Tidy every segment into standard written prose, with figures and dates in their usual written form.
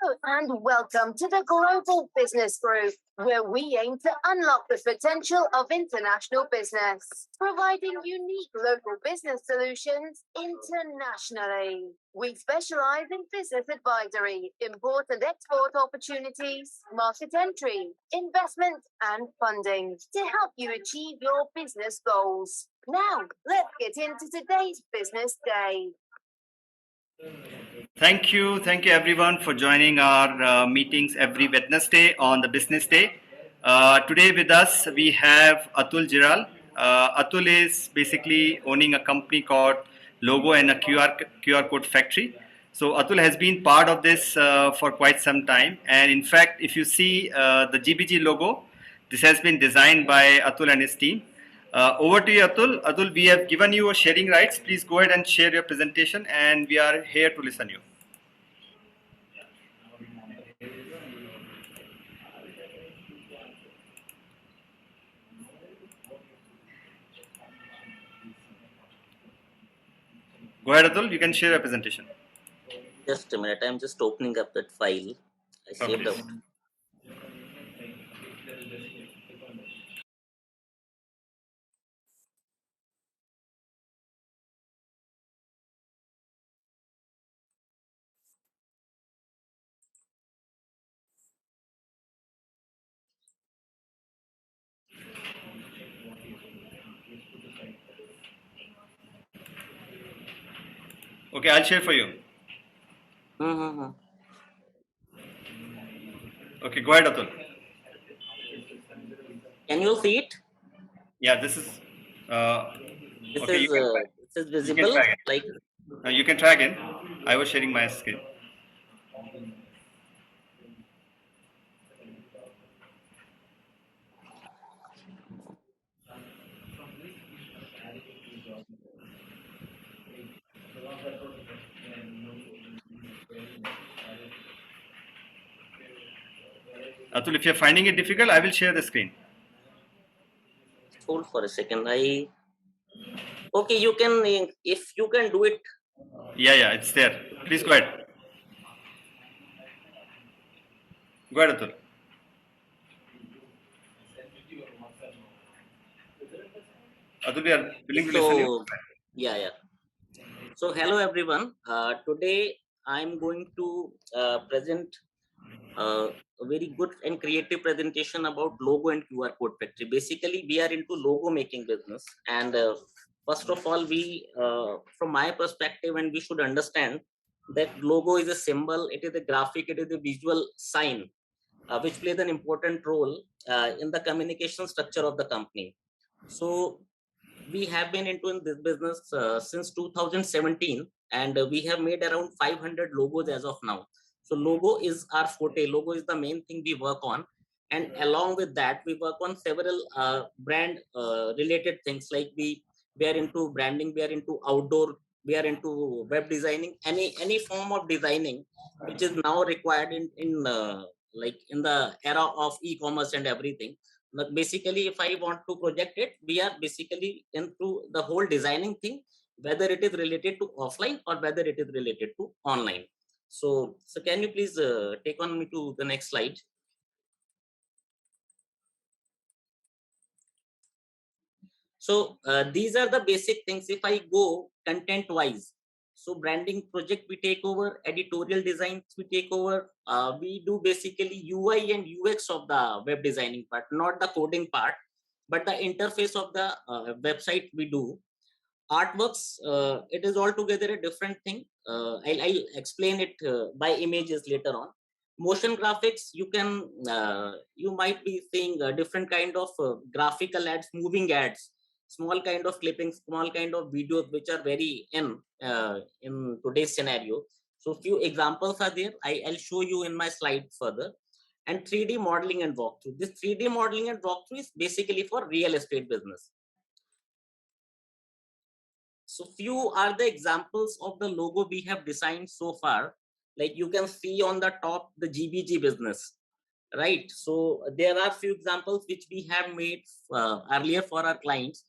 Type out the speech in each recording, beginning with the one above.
And welcome to the Global Business Group, where we aim to unlock the potential of international business, providing unique local business solutions internationally. We specialize in business advisory, import and export opportunities, market entry, investment, and funding to help you achieve your business goals. Now, let's get into today's Business Day. Thank you everyone for joining our meetings every Wednesday on the Business Day. Today with us we have Atul Jiral. Atul is basically owning a company called Logo and a QR code factory. So Atul has been part of this for quite some time, and in fact if you see the GBG logo, this has been designed by Atul and his team. Over to you, Atul. Atul, we have given you a sharing rights. Please go ahead and share your presentation, and we are here to listen to you. Go ahead, Atul. You can share your presentation. Just a minute. I'm just opening up that file. I saved out. Okay, I'll share for you. Okay, go ahead, Atul. Can you see it? Yeah, this is. This is visible. You can try again. I was sharing my screen. Atul, if you're finding it difficult, I will share the screen. Hold for a second. Okay, you can, if you can do it. Yeah, it's there. Please go ahead. Go ahead, Atul. Atul, we are willing to listen you. Yeah. So, hello everyone. Today I'm going to present a very good and creative presentation about logo and QR code factory. Basically, we are into logo making business, and first of all, we, from my perspective, and we should understand that logo is a symbol, it is a graphic, it is a visual sign, which plays an important role in the communication structure of the company. So we have been into this business since 2017, and we have made around 500 logos as of now. So logo is our forte. Logo is the main thing we work on, and along with that we work on several brand related things, like we are into branding, we are into outdoor, we are into web designing, any form of designing which is now required in like in the era of e-commerce and everything. But basically, if I want to project it, we are basically into the whole designing thing, whether it is related to offline or whether it is related to online. So can you please take on me to the next slide? So these are the basic things. If I go content wise, so branding project we take over, editorial designs we take over. We do basically UI and UX of the web designing part, not the coding part, but the interface of the website we do. Artworks, it is altogether a different thing. I'll explain it by images later on. Motion graphics, you might be seeing different kind of graphical ads, moving ads, small kind of clippings, small kind of videos, which are very in today's scenario. So few examples are there. I'll show you in my slide further. And 3D modeling and walkthrough. This 3D modeling and walkthrough is basically for real estate business. So few are the examples of the logo we have designed so far. Like you can see on the top, the GBG business, right? So there are few examples which we have made earlier for our clients.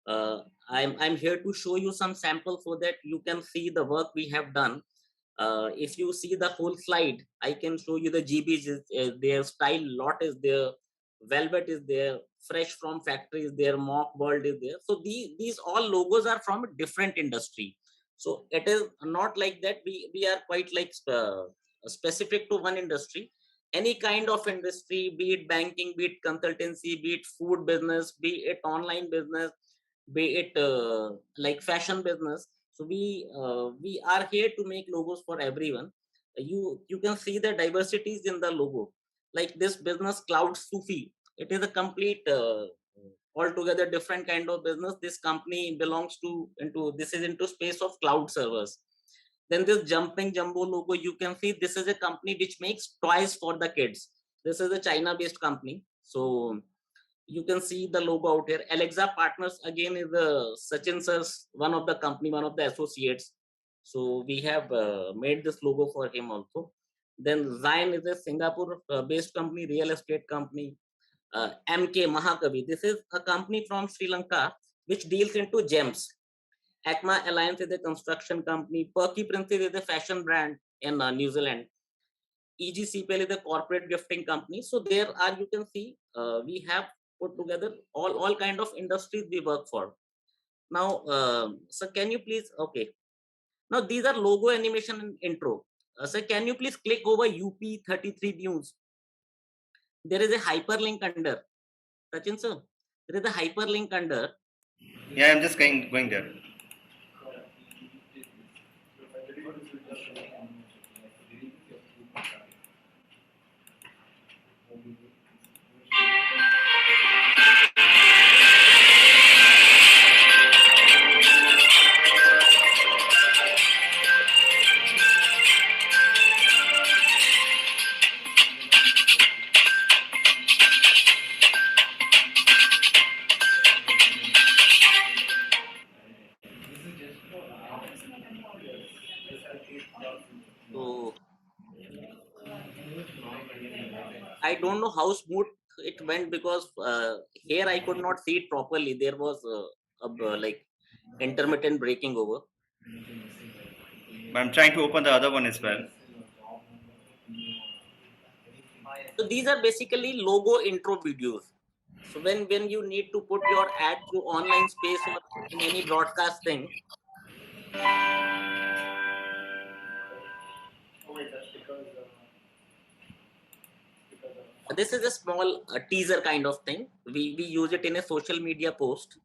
I'm here to show you some samples so that you can see the work we have done. If you see the whole slide, I can show you the GBG. Their style lot is there, velvet is there, fresh from factory is there, mock world is there. So these all logos are from a different industry. So it is not like that. We are quite like specific to one industry. Any kind of industry, be it banking, be it consultancy, be it food business, be it online business, be it like fashion business. So we are here to make logos for everyone. You can see the diversities in the logo. Like this business, Cloud Sufi, it is a complete altogether different kind of business. This company belongs to into this is into space of cloud servers. Then this Jumping Jumbo logo, you can see this is a company which makes toys for the kids. This is a China based company. So you can see the logo out here. Alexa Partners again is Sachin sir's one of the company, one of the associates. So we have made this logo for him also. Then Zion is a Singapore based company, real estate company. MK Mahakavi, this is a company from Sri Lanka which deals into gems. Acma Alliance is a construction company. Perky Princess is a fashion brand in New Zealand. EGCPL is a corporate gifting company. So there are, you can see, we have put together all kind of industries we work for. Now, so can you please, okay. Now these are logo animation and intro. So can you please click over UP33 News? There is a hyperlink under. Sachin sir, there is a hyperlink under. Yeah, I'm just going there. So I don't know how smooth it went because here I could not see it properly. There was like intermittent breaking over. But I'm trying to open the other one as well. So these are basically logo intro videos. So when you need to put your ad through online space or in any broadcast thing. This is a small teaser kind of thing. We use it in a social media post.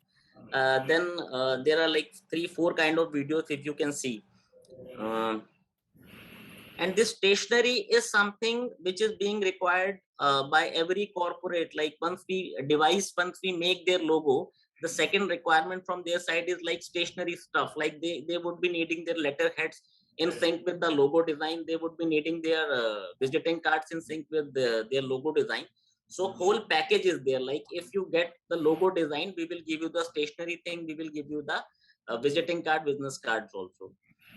Then there are like 3-4 kind of videos if you can see. And this stationery is something which is being required by every corporate. Like once we make their logo, the second requirement from their side is like stationery stuff. Like they would be needing their letterheads in sync with the logo design. They would be needing their visiting cards in sync with their logo design. So whole package is there. Like if you get the logo design, we will give you the stationery thing, we will give you the visiting card, business cards also.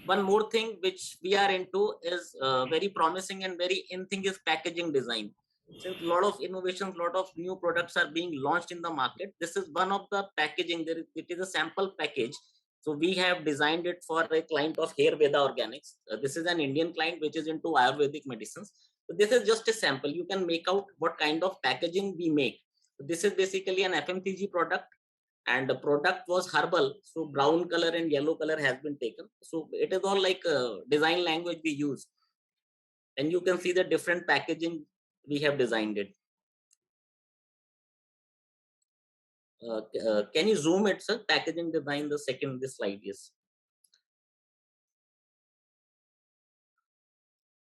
One more thing which we are into is very promising and very in thing is packaging design. Since a lot of innovations, a lot of new products are being launched in the market, this is one of the packaging. It is a sample package. So we have designed it for a client of Hair Veda Organics. This is an Indian client which is into Ayurvedic medicines. So this is just a sample. You can make out what kind of packaging we make. So this is basically an FMCG product, and the product was herbal, so brown color and yellow color has been taken. So it is all like a design language we use, and you can see the different packaging we have designed it. Can you zoom it, sir? Packaging design, the second this slide is.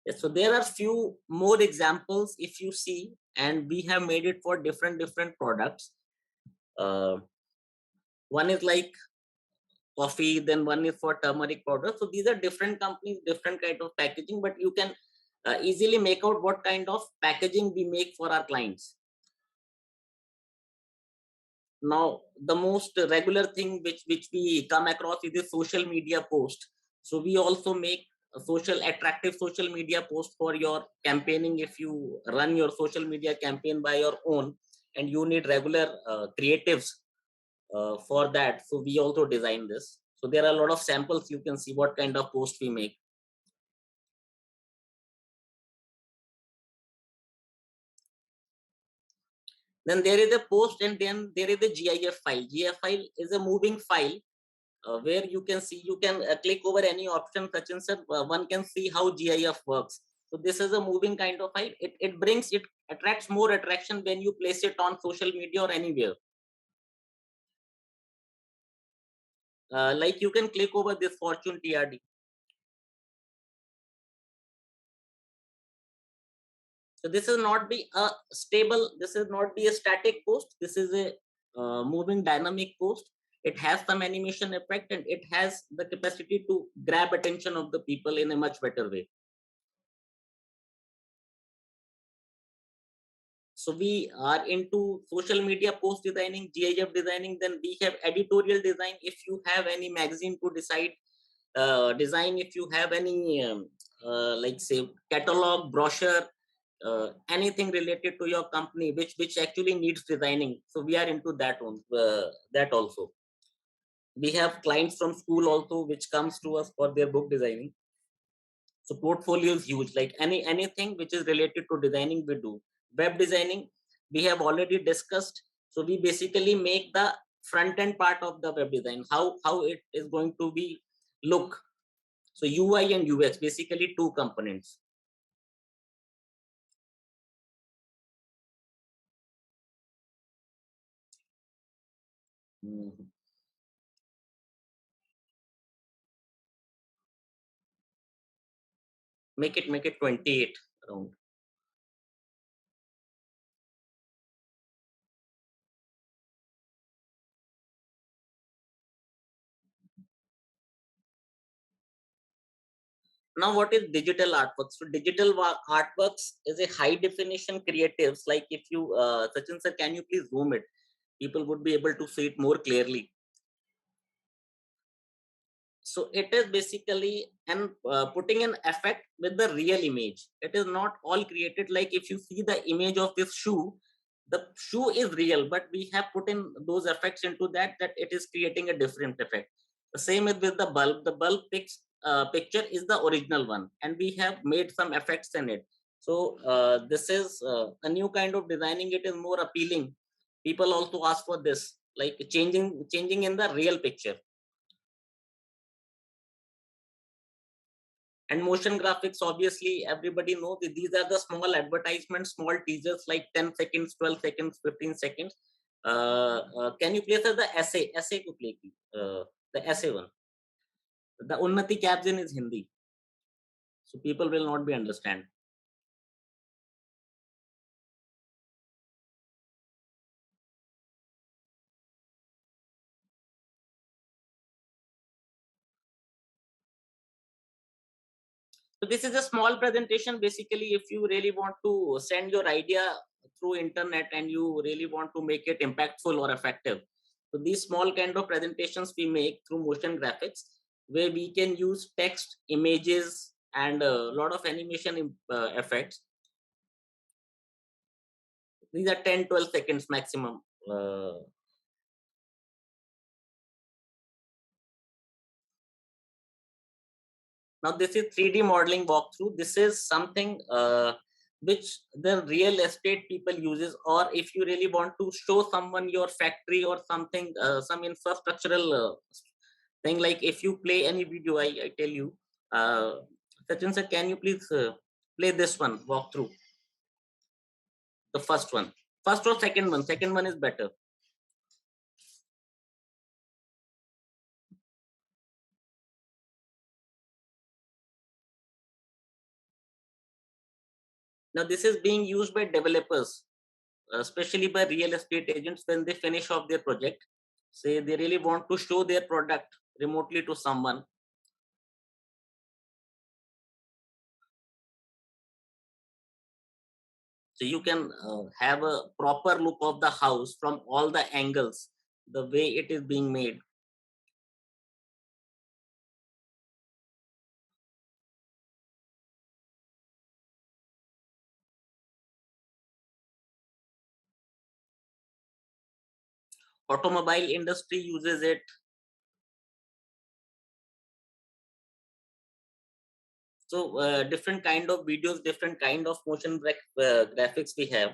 Yes, so there are few more examples if you see, and we have made it for different products. One is like coffee, then one is for turmeric powder. So these are different companies, different kind of packaging, but you can easily make out what kind of packaging we make for our clients. Now the most regular thing which we come across is the social media post. So we also make a attractive social media post for your campaigning. If you run your social media campaign by your own and you need regular creatives for that, so we also design this. So there are a lot of samples. You can see what kind of post we make. Then there is a post, and then there is a GIF file. GIF file is a moving file where you can see, you can click over any option, Sachin sir, one can see how GIF works. So this is a moving kind of file. It attracts more attraction when you place it on social media or anywhere. Like you can click over this Fortune TRD. So this is not be a stable, this is not be a static post. This is a moving dynamic post. It has some animation effect, and it has the capacity to grab attention of the people in a much better way. So we are into social media post designing, GIF designing. Then we have editorial design. If you have any magazine to design, if you have any like say catalog, brochure, anything related to your company which actually needs designing, so we are into that one. That also, we have clients from school also which comes to us for their book designing. So portfolio is huge. Like anything which is related to designing, we do. Web designing, we have already discussed. So we basically make the front end part of the web design, how it is going to be look. So UI and UX, basically two components. Make it 28 around. Now, what is digital artworks? So digital artworks is a high definition creatives. Like if you, Sachin sir, can you please zoom it? People would be able to see it more clearly. So it is basically putting an effect with the real image. It is not all created. Like if you see the image of this shoe, the shoe is real, but we have put in those effects into that it is creating a different effect. The same is with the bulb. The bulb picture is the original one, and we have made some effects in it. So this is a new kind of designing. It is more appealing. People also ask for this, like changing in the real picture. And motion graphics, obviously everybody knows that these are the small advertisements, small teasers, like 10 seconds, 12 seconds, 15 seconds. Can you place the essay to play the essay one? The Unnati caption is Hindi, so people will not be understand. So this is a small presentation. Basically, if you really want to send your idea through internet and you really want to make it impactful or effective, so these small kind of presentations we make through motion graphics, where we can use text, images, and a lot of animation effects. These are 10-12 seconds maximum. Now this is 3D modeling walkthrough. This is something which the real estate people uses, or if you really want to show someone your factory or something, some infrastructural thing. Like if you play any video, I tell you, Sachin sir, can you please play this one walkthrough? The first one, first or second one? Second one is better. Now this is being used by developers, especially by real estate agents, when they finish off their project. Say they really want to show their product remotely to someone. So you can have a proper look of the house from all the angles, the way it is being made. Automobile industry uses it. So different kind of videos, different kind of motion graphics we have.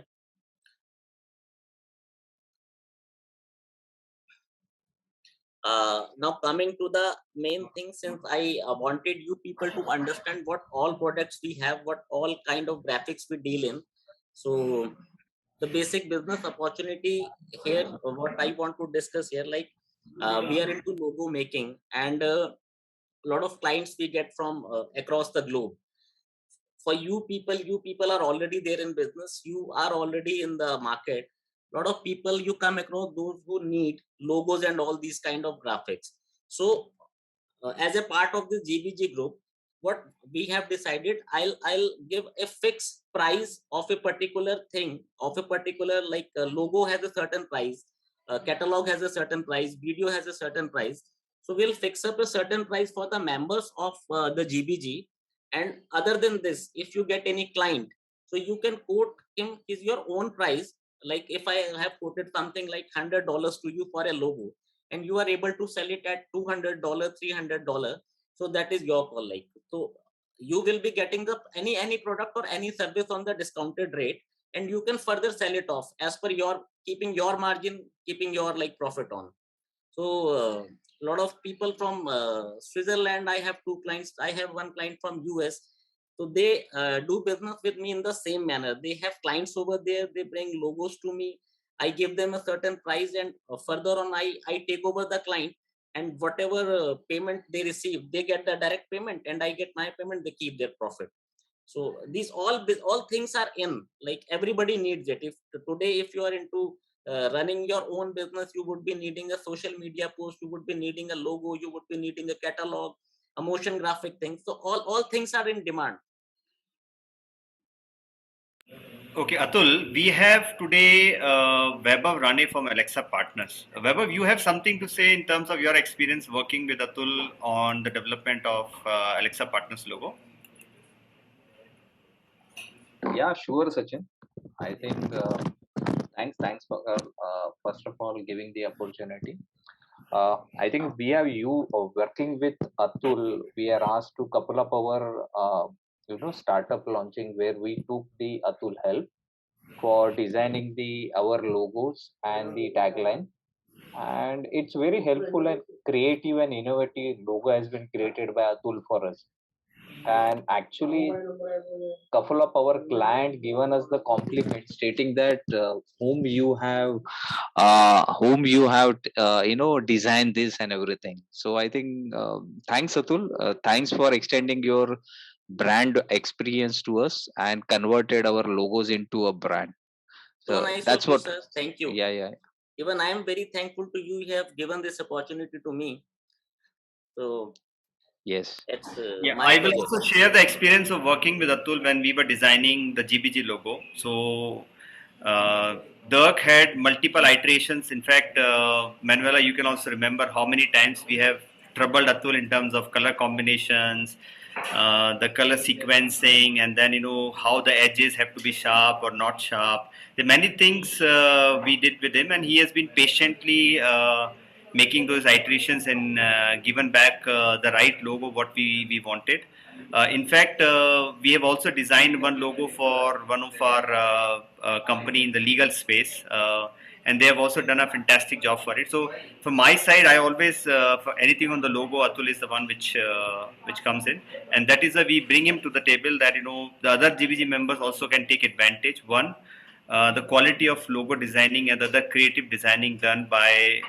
Now coming to the main thing, since I wanted you people to understand what all products we have, what all kind of graphics we deal in. So the basic business opportunity here, what I want to discuss here, like we are into logo making, and a lot of clients we get from across the globe. For you people are already there in business, you are already in the market. A lot of people you come across those who need logos and all these kind of graphics. So as a part of the GBG group, what we have decided, I'll give a fixed price of a particular thing, of a particular, like logo has a certain price, catalog has a certain price, video has a certain price. So we'll fix up a certain price for the members of the GBG. And other than this, if you get any client, so you can quote him is your own price. Like if I have quoted something like $100 to you for a logo, and you are able to sell it at $200, $300, so that is your call. Like, so you will be getting the any product or any service on the discounted rate, and you can further sell it off as per your keeping your margin, keeping your like profit on. So a lot of people from Switzerland, I have two clients. I have one client from US. So they do business with me in the same manner. They have clients over there. They bring logos to me. I give them a certain price, and further on, I take over the client, and whatever payment they receive, they get the direct payment, and I get my payment. They keep their profit. So these all things are in, like everybody needs it. If today, if you are into running your own business, you would be needing a social media post, you would be needing a logo, you would be needing a catalog, a motion graphic thing. So all things are in demand. Okay, Atul, we have today Vaibhav Rane from Alexa Partners. Vaibhav, you have something to say in terms of your experience working with Atul on the development of Alexa Partners logo? Yeah, sure, Sachin. I think thanks for first of all giving the opportunity. I think we have you working with Atul. We are asked to couple of our startup launching where we took the Atul help for designing the our logos and the tagline, and it's very helpful and creative and innovative logo has been created by Atul for us. And actually couple of our client given us the compliment stating that whom you have designed this and everything. So I think thanks Atul, thanks for extending your brand experience to us and converted our logos into a brand. So So nice that's of you, what. sir. Thank you. Yeah. Even I am very thankful to you. You have given this opportunity to me. So Yes. it's Yeah, my I will pleasure. also share the experience of working with Atul when we were designing the GBG logo. So, Dirk had multiple iterations. In fact, Manuela, you can also remember how many times we have troubled Atul in terms of color combinations, the color sequencing, and then how the edges have to be sharp or not sharp. There are many things we did with him, and he has been patiently making those iterations and given back the right logo what we wanted. In fact, we have also designed one logo for one of our company in the legal space, and they have also done a fantastic job for it. So, from my side, I always for anything on the logo, Atul is the one which comes in, and that is why we bring him to the table that the other GBG members also can take advantage. One, the quality of logo designing and the other creative designing done by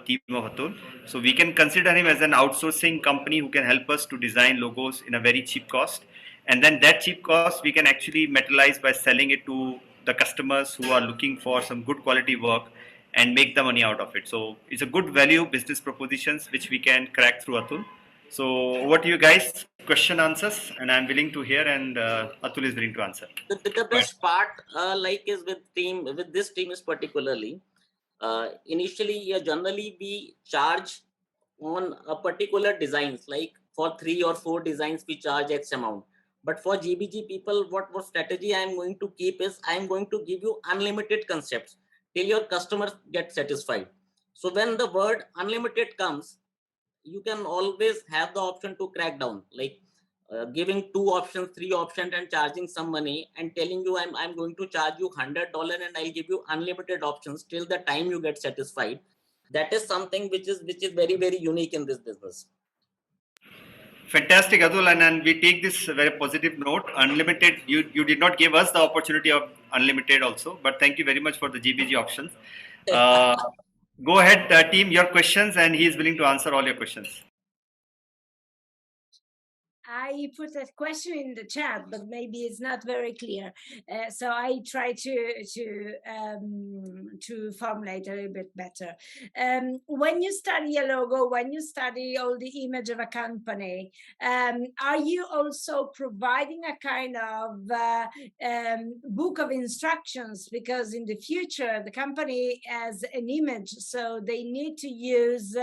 team of Atul. So we can consider him as an outsourcing company who can help us to design logos in a very cheap cost. And then that cheap cost we can actually metalize by selling it to the customers who are looking for some good quality work and make the money out of it. So it's a good value business propositions which we can crack through Atul. So over to you guys, question answers, and I'm willing to hear, and Atul is willing to answer. The best part like is with this team is particularly initially, generally we charge on a particular designs, like for 3 or 4 designs we charge X amount. But for GBG people, what strategy I am going to keep is I am going to give you unlimited concepts till your customers get satisfied. So when the word unlimited comes, you can always have the option to crack down, like giving 2 options, 3 options, and charging some money and telling you I'm going to charge you $100 and I'll give you unlimited options till the time you get satisfied. That is something which is very, very unique in this business. Fantastic, Atul, and we take this very positive note. Unlimited, you did not give us the opportunity of unlimited also, but thank you very much for the GBG options. Go ahead, team, your questions, and he is willing to answer all your questions. I put a question in the chat, but maybe it's not very clear. So I try to formulate a little bit better. When you study a logo, when you study all the image of a company, are you also providing a kind of book of instructions? Because in the future, the company has an image, so they need to use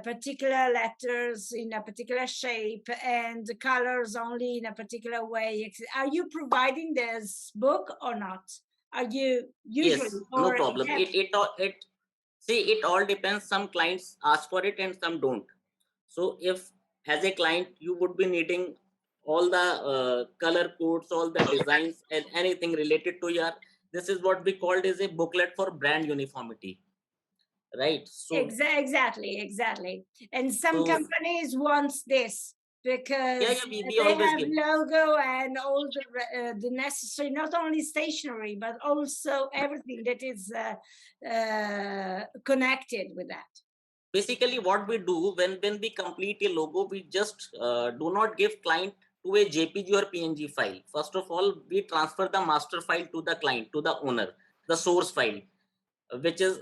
particular letters in a particular shape and the colors only in a particular way. Are you providing this book or not? Are you usually? Yes, no problem. It all depends. Some clients ask for it and some don't. So if as a client you would be needing all the color codes, all the designs, and anything related to your, this is what we called as a booklet for brand uniformity, right? So exactly. And some companies want this because we they always have give logo and all the necessary, not only stationery, but also everything that is connected with that. Basically what we do when we complete a logo, we just do not give client to a JPG or PNG file. First of all, we transfer the master file to the client, to the owner, the source file, which is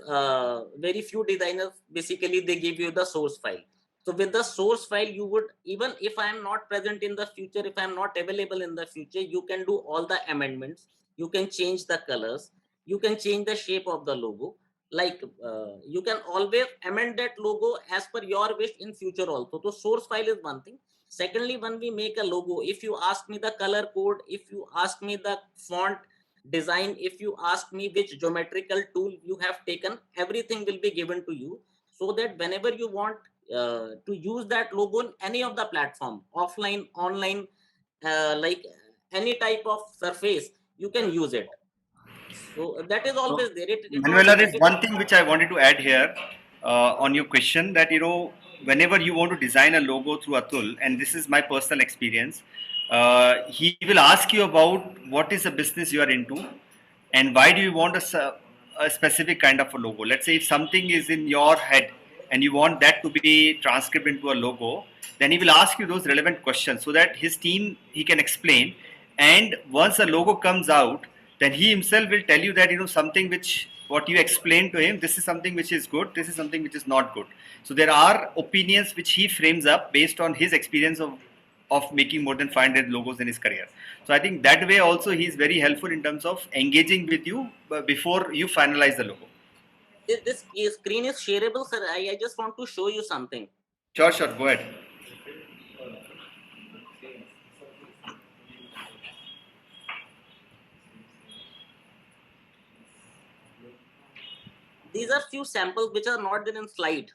very few designers, basically they give you the source file. So with the source file, you would, even if I am not present in the future, if I am not available in the future, you can do all the amendments. You can change the colors, you can change the shape of the logo. Like you can always amend that logo as per your wish in future also. So source file is one thing. Secondly, when we make a logo, if you ask me the color code, if you ask me the font design, if you ask me which geometrical tool you have taken, everything will be given to you, so that whenever you want to use that logo in any of the platform, offline, online, like any type of surface, you can use it. So that is always there. Manuela, there is one thing which I wanted to add here on your question, that whenever you want to design a logo through Atul, and this is my personal experience, he will ask you about what is the business you are into and why do you want a specific kind of a logo. Let's say if something is in your head and you want that to be transcribed into a logo, then he will ask you those relevant questions so that his team, he can explain. And once a logo comes out, then he himself will tell you that something which what you explained to him, this is something which is good, this is something which is not good. So there are opinions which he frames up based on his experience of making more than 500 logos in his career. So I think that way also he is very helpful in terms of engaging with you before you finalize the logo. This screen is shareable, sir. I just want to show you something. Sure, go ahead. These are few samples which are not there in slide.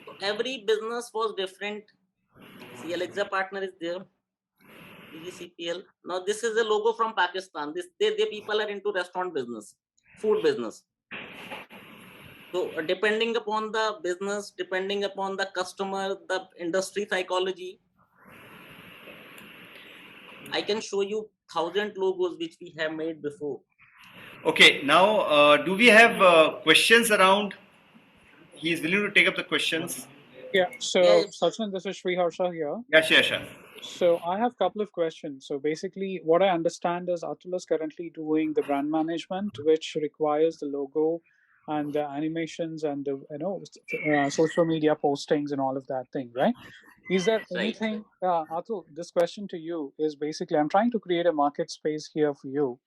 So every business was different. See, Alexa partner is there. PGCPL. Now this is a logo from Pakistan. They people are into restaurant business, food business. So depending upon the business, depending upon the customer, the industry psychology, I can show you 1,000 logos which we have made before. Okay, now do we have questions around? He is willing to take up the questions. Yeah, so Sachin, this is Sriharsha here. Yeah, sure. So I have a couple of questions. So basically, what I understand is Atul is currently doing the brand management, which requires the logo and the animations and the social media postings and all of that thing, right? Is there anything, Atul? This question to you is basically, I'm trying to create a market space here for you.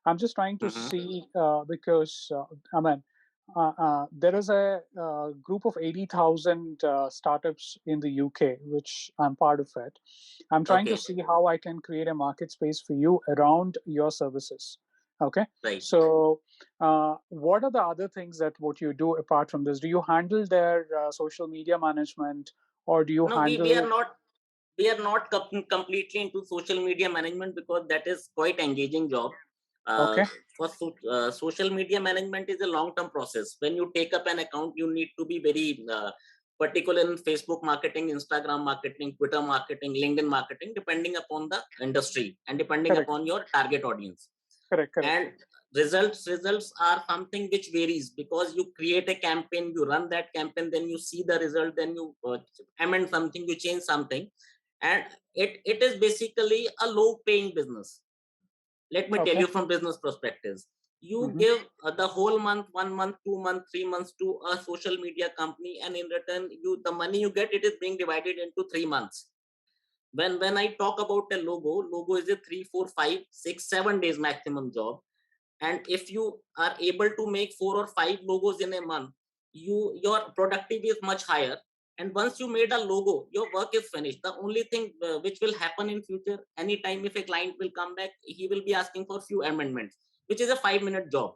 I'm just trying to see because there is a group of 80,000 startups in the UK, which I'm part of it. I'm trying to see how I can create a market space for you around your services. Okay. Right. So what are the other things that what you do apart from this? Do you handle their social media management, or do you handle? We are not. we are not completely into social media management because that is quite engaging job. Okay. For social media management is a long-term process. When you take up an account, you need to be very particular in Facebook marketing, Instagram marketing, Twitter marketing, LinkedIn marketing, depending upon the industry and depending Correct. upon your target audience. Correct. And results are something which varies, because you create a campaign, you run that campaign, then you see the result, then you amend something, you change something, and it is basically a low paying business. Let me tell you from business perspectives. You give the whole month, 1 month, 2 months, 3 months to a social media company, and in return, the money you get, it is being divided into 3 months. When I talk about a logo is a 3, 4, 5, 6, 7 days maximum job. And if you are able to make 4 or 5 logos in a month, your productivity is much higher. And once you made a logo, your work is finished. The only thing which will happen in future, anytime if a client will come back, he will be asking for few amendments, which is a 5-minute job.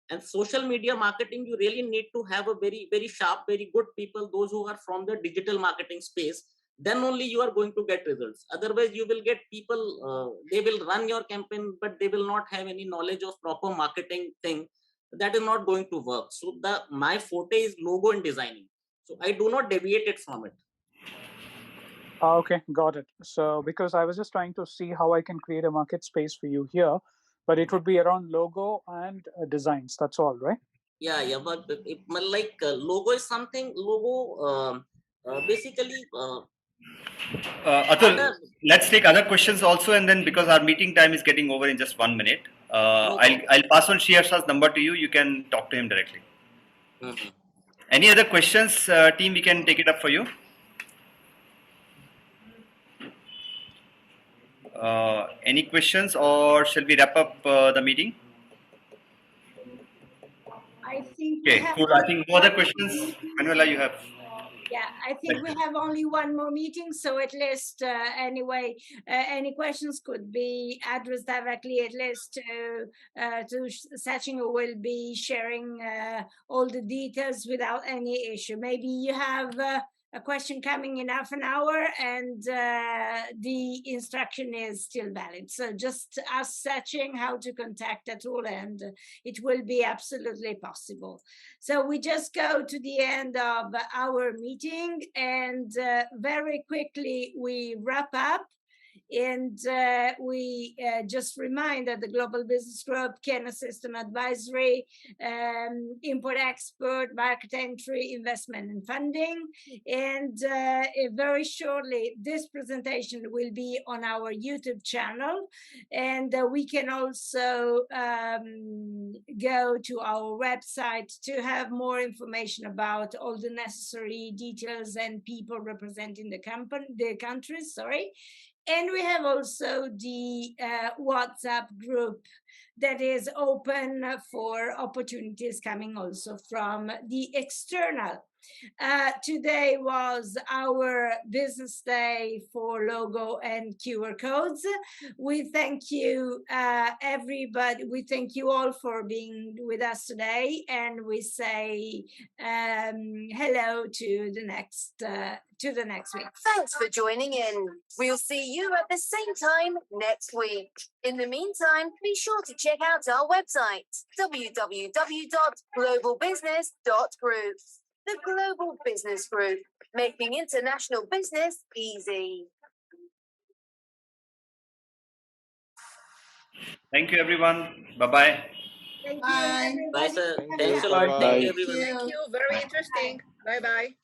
And social media marketing, you really need to have a very, very sharp, very good people, those who are from the digital marketing space. Then only you are going to get results. Otherwise, you will get people, they will run your campaign, but they will not have any knowledge of proper marketing thing. That is not going to work. So my forte is logo and designing. So I do not deviate it from it. Okay, got it. So because I was just trying to see how I can create a market space for you here, but it would be around logo and designs. That's all, right? Yeah, but like logo is something. Logo basically. Atul, let's take other questions also, and then because our meeting time is getting over in just 1 minute, I'll pass on Shreya's number to you. You can talk to him directly. Any other questions, team? We can take it up for you. Any questions, or shall we wrap up the meeting? I think. Okay, cool. I think no other questions. Manuela, you have. Yeah, I think we have only one more meeting, so at least anyway, any questions could be addressed directly at least to Sachin, who will be sharing all the details without any issue. Maybe you have a question coming in half an hour and the instruction is still valid. So just ask Sachin how to contact Atul and it will be absolutely possible. So we just go to the end of our meeting and very quickly we wrap up. And we just remind that the Global Business Group can assist on advisory, import-export, market entry, investment and funding. And very shortly, this presentation will be on our YouTube channel. And we can also go to our website to have more information about all the necessary details and people representing the countries, sorry. And we have also the WhatsApp group that is open for opportunities coming also from the external. Today was our business day for logo and QR codes. We thank you, everybody. We thank you all for being with us today, and we say hello to the next week. Thanks for joining in. We'll see you at the same time next week. In the meantime, be sure to check out our website, www.globalbusiness.group. The Global Business Group, making international business easy. Thank you, everyone. Bye-bye. Thank you. Bye, sir. Thank Thanks you. a lot. Bye-bye. Thank you, everyone. Thank you. Very interesting. Bye-bye.